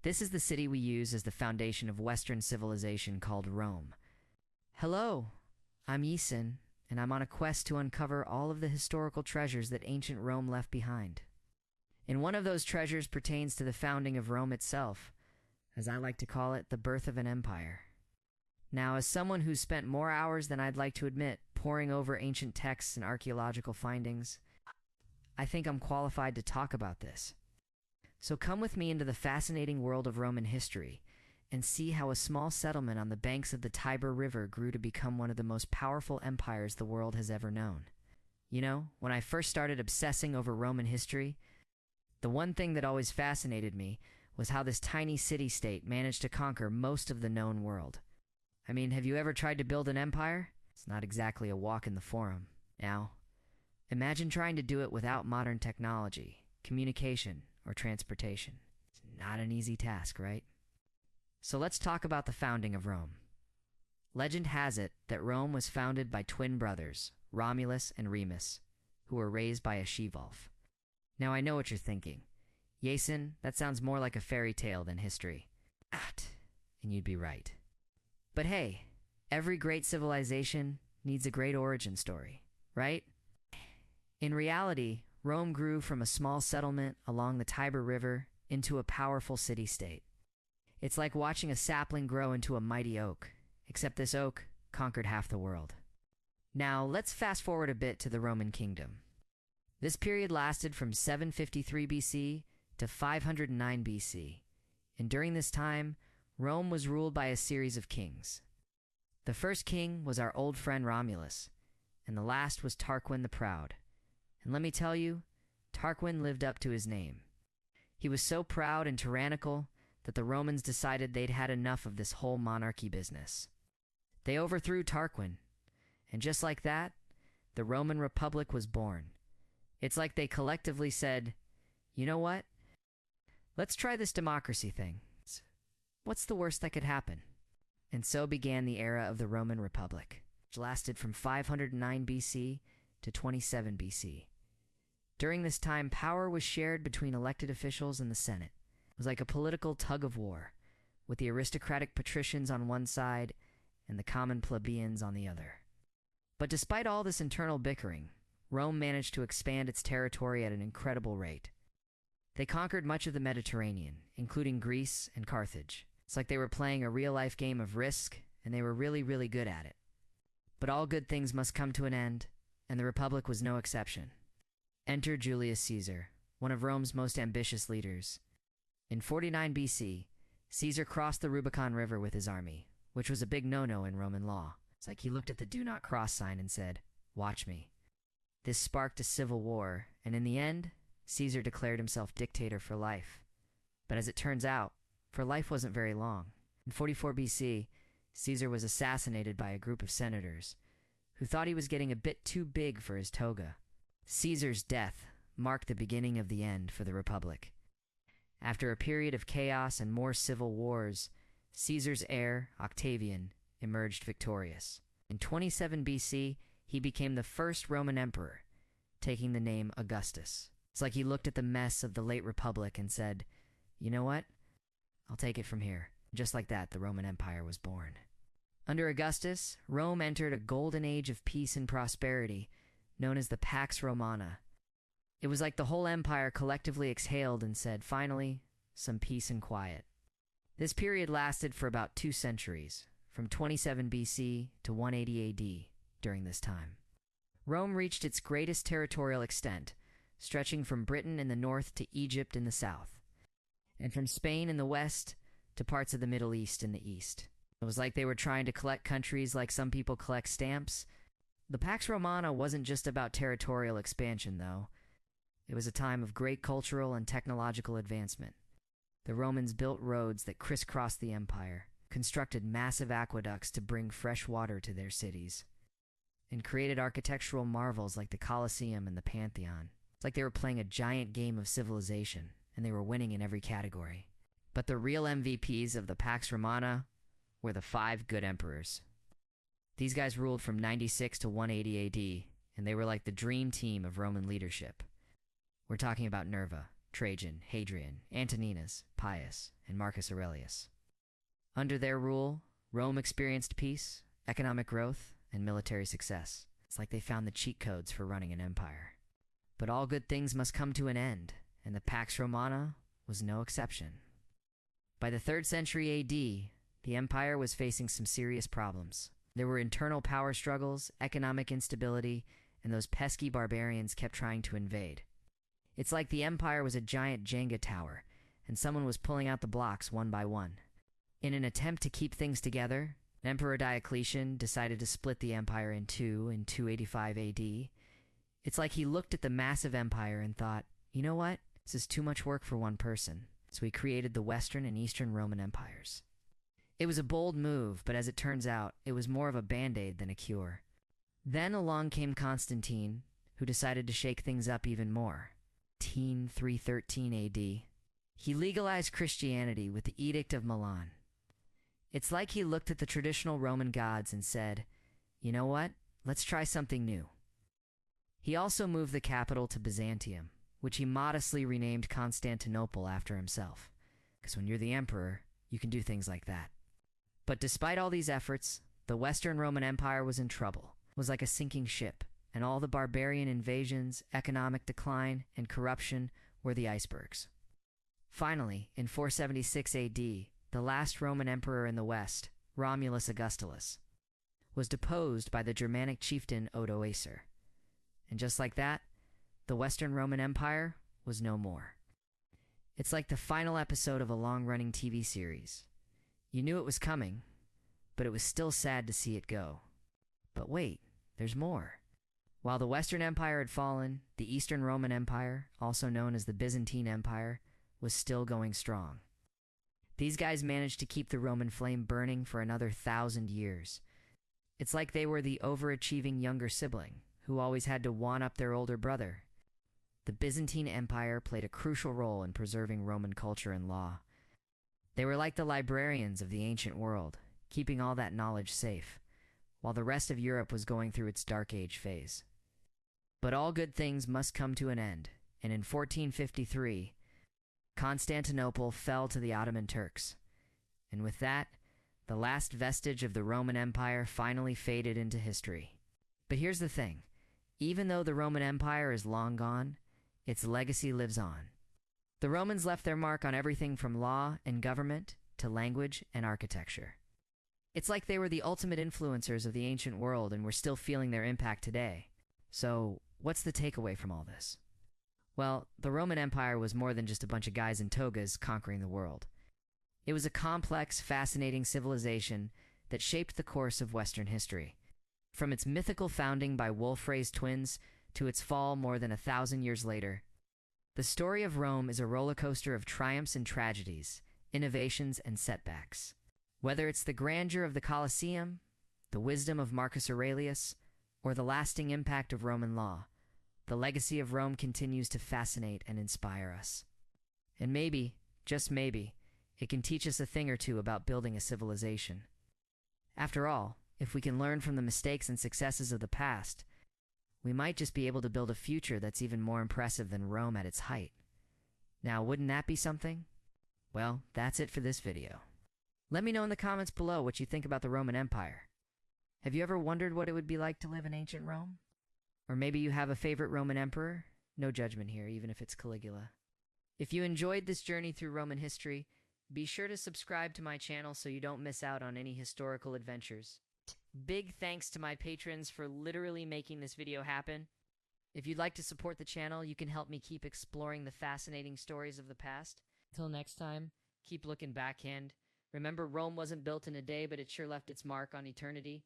This is the city we use as the foundation of Western civilization called Rome. Hello, I'm Yisun, and I'm on a quest to uncover all of the historical treasures that ancient Rome left behind. And one of those treasures pertains to the founding of Rome itself, as I like to call it, the birth of an empire. Now, as someone who's spent more hours than I'd like to admit poring over ancient texts and archaeological findings, I think I'm qualified to talk about this. So come with me into the fascinating world of Roman history and see how a small settlement on the banks of the Tiber River grew to become one of the most powerful empires the world has ever known. You know, when I first started obsessing over Roman history, the one thing that always fascinated me was how this tiny city-state managed to conquer most of the known world. I mean, have you ever tried to build an empire? It's not exactly a walk in the forum. Now, imagine trying to do it without modern technology, communication, or transportation. It's not an easy task, right? So let's talk about the founding of Rome. Legend has it that Rome was founded by twin brothers, Romulus and Remus, who were raised by a she-wolf. Now I know what you're thinking. Yason, that sounds more like a fairy tale than history. And you'd be right. But hey, every great civilization needs a great origin story, right? In reality, Rome grew from a small settlement along the Tiber River into a powerful city-state. It's like watching a sapling grow into a mighty oak, except this oak conquered half the world. Now, let's fast forward a bit to the Roman kingdom. This period lasted from 753 BC to 509 BC, and during this time, Rome was ruled by a series of kings. The first king was our old friend Romulus, and the last was Tarquin the Proud. And let me tell you, Tarquin lived up to his name. He was so proud and tyrannical that the Romans decided they'd had enough of this whole monarchy business. They overthrew Tarquin, and just like that, the Roman Republic was born. It's like they collectively said, you know what? Let's try this democracy thing. What's the worst that could happen? And so began the era of the Roman Republic, which lasted from 509 BC to 27 BC. During this time, power was shared between elected officials and the Senate. It was like a political tug-of-war, with the aristocratic patricians on one side and the common plebeians on the other. But despite all this internal bickering, Rome managed to expand its territory at an incredible rate. They conquered much of the Mediterranean, including Greece and Carthage. It's like they were playing a real-life game of Risk, and they were really, really good at it. But all good things must come to an end, and the Republic was no exception. Enter Julius Caesar, one of Rome's most ambitious leaders. In 49 BC, Caesar crossed the Rubicon River with his army, which was a big no-no in Roman law. It's like he looked at the "Do Not Cross" sign and said, "Watch me." This sparked a civil war, and in the end, Caesar declared himself dictator for life. But as it turns out, for life wasn't very long. In 44 BC, Caesar was assassinated by a group of senators who thought he was getting a bit too big for his toga. Caesar's death marked the beginning of the end for the Republic. After a period of chaos and more civil wars, Caesar's heir, Octavian, emerged victorious. In 27 BC, he became the first Roman emperor, taking the name Augustus. It's like he looked at the mess of the late Republic and said, you know what? I'll take it from here. Just like that, the Roman Empire was born. Under Augustus, Rome entered a golden age of peace and prosperity, known as the Pax Romana. It was like the whole empire collectively exhaled and said, finally, some peace and quiet. This period lasted for about 2 centuries, from 27 BC to 180 AD during this time. Rome reached its greatest territorial extent, stretching from Britain in the north to Egypt in the south, and from Spain in the west to parts of the Middle East in the east. It was like they were trying to collect countries like some people collect stamps. The Pax Romana wasn't just about territorial expansion, though. It was a time of great cultural and technological advancement. The Romans built roads that crisscrossed the empire, constructed massive aqueducts to bring fresh water to their cities, and created architectural marvels like the Colosseum and the Pantheon. It's like they were playing a giant game of civilization, and they were winning in every category. But the real MVPs of the Pax Romana were the 5 good emperors. These guys ruled from 96 to 180 AD, and they were like the dream team of Roman leadership. We're talking about Nerva, Trajan, Hadrian, Antoninus, Pius, and Marcus Aurelius. Under their rule, Rome experienced peace, economic growth, and military success. It's like they found the cheat codes for running an empire. But all good things must come to an end, and the Pax Romana was no exception. By the 3rd century AD, the empire was facing some serious problems. There were internal power struggles, economic instability, and those pesky barbarians kept trying to invade. It's like the empire was a giant Jenga tower, and someone was pulling out the blocks one by one. In an attempt to keep things together, Emperor Diocletian decided to split the empire in two in 285 AD. It's like he looked at the massive empire and thought, you know what? This is too much work for one person. So he created the Western and Eastern Roman empires. It was a bold move, but as it turns out, it was more of a band-aid than a cure. Then along came Constantine, who decided to shake things up even more. 313 AD. He legalized Christianity with the Edict of Milan. It's like he looked at the traditional Roman gods and said, you know what? Let's try something new. He also moved the capital to Byzantium, which he modestly renamed Constantinople after himself. Because when you're the emperor, you can do things like that. But despite all these efforts, the Western Roman Empire was in trouble. It was like a sinking ship, and all the barbarian invasions, economic decline, and corruption were the icebergs. Finally, in 476 AD, the last Roman emperor in the West, Romulus Augustulus, was deposed by the Germanic chieftain Odoacer. And just like that, the Western Roman Empire was no more. It's like the final episode of a long-running TV series. You knew it was coming, but it was still sad to see it go. But wait, there's more. While the Western Empire had fallen, the Eastern Roman Empire, also known as the Byzantine Empire, was still going strong. These guys managed to keep the Roman flame burning for another 1,000 years. It's like they were the overachieving younger sibling, who always had to one-up their older brother. The Byzantine Empire played a crucial role in preserving Roman culture and law. They were like the librarians of the ancient world, keeping all that knowledge safe, while the rest of Europe was going through its Dark Age phase. But all good things must come to an end, and in 1453, Constantinople fell to the Ottoman Turks. And with that, the last vestige of the Roman Empire finally faded into history. But here's the thing. Even though the Roman Empire is long gone, its legacy lives on. The Romans left their mark on everything from law and government to language and architecture. It's like they were the ultimate influencers of the ancient world and we're still feeling their impact today. So, what's the takeaway from all this? Well, the Roman Empire was more than just a bunch of guys in togas conquering the world. It was a complex, fascinating civilization that shaped the course of Western history. From its mythical founding by Wolf-Ray's twins to its fall more than 1,000 years later, the story of Rome is a roller coaster of triumphs and tragedies, innovations and setbacks. Whether it's the grandeur of the Colosseum, the wisdom of Marcus Aurelius, or the lasting impact of Roman law, the legacy of Rome continues to fascinate and inspire us. And maybe, just maybe, it can teach us a thing or two about building a civilization. After all, if we can learn from the mistakes and successes of the past, we might just be able to build a future that's even more impressive than Rome at its height. Now, wouldn't that be something? Well, that's it for this video. Let me know in the comments below what you think about the Roman Empire. Have you ever wondered what it would be like to live in ancient Rome? Or maybe you have a favorite Roman emperor? No judgment here, even if it's Caligula. If you enjoyed this journey through Roman history, be sure to subscribe to my channel so you don't miss out on any historical adventures. Big thanks to my patrons for literally making this video happen. If you'd like to support the channel, you can help me keep exploring the fascinating stories of the past. Until next time, keep looking backhand. Remember, Rome wasn't built in a day, but it sure left its mark on eternity.